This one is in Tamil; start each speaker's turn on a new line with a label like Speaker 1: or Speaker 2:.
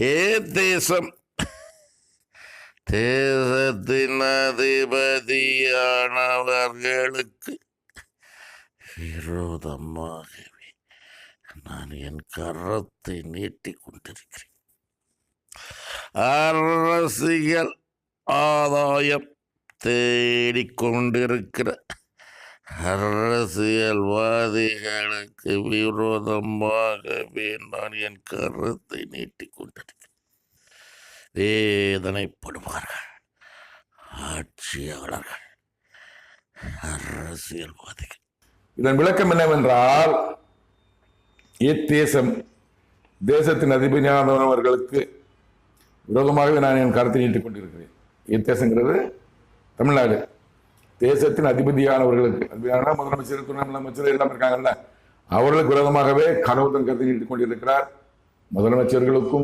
Speaker 1: ஏ தேசம், தேசத்தின் அதிபதியானவர்களுக்கு விரோதமாகவே நான் என் கரத்தை நீட்டிக் கொண்டிருக்கிறேன். அரசியல் ஆதாயம் தேடிக்கொண்டிருக்கிற அரசியல்வாதிகளுக்கு விரோதமாகவே நான் என் கரத்தை நீட்டிக் கொண்டிருக்கிறேன். வேதனைப்படுவார்கள் ஆட்சியாளர்கள், அரசியல்வாதிகள்.
Speaker 2: இதன் விளக்கம் என்னவென்றால், இத்தேசம் தேசத்தின் அதிபதியானவர்களுக்கு விரோதமாகவே நான் என் கருத்தை நீட்டிக் கொண்டிருக்கிறேன். இத்தேசங்கிறது தமிழ்நாடு. தேசத்தின் அதிபதியானவர்களுக்கு, அதிபதியான முதலமைச்சர், துணை முதலமைச்சர் எல்லாம் இருக்காங்கல்ல, அவர்களுக்கு விரோதமாகவே கடவுள் தன் கருத்தை நீட்டிக் கொண்டிருக்கிறார். முதலமைச்சர்களுக்கும்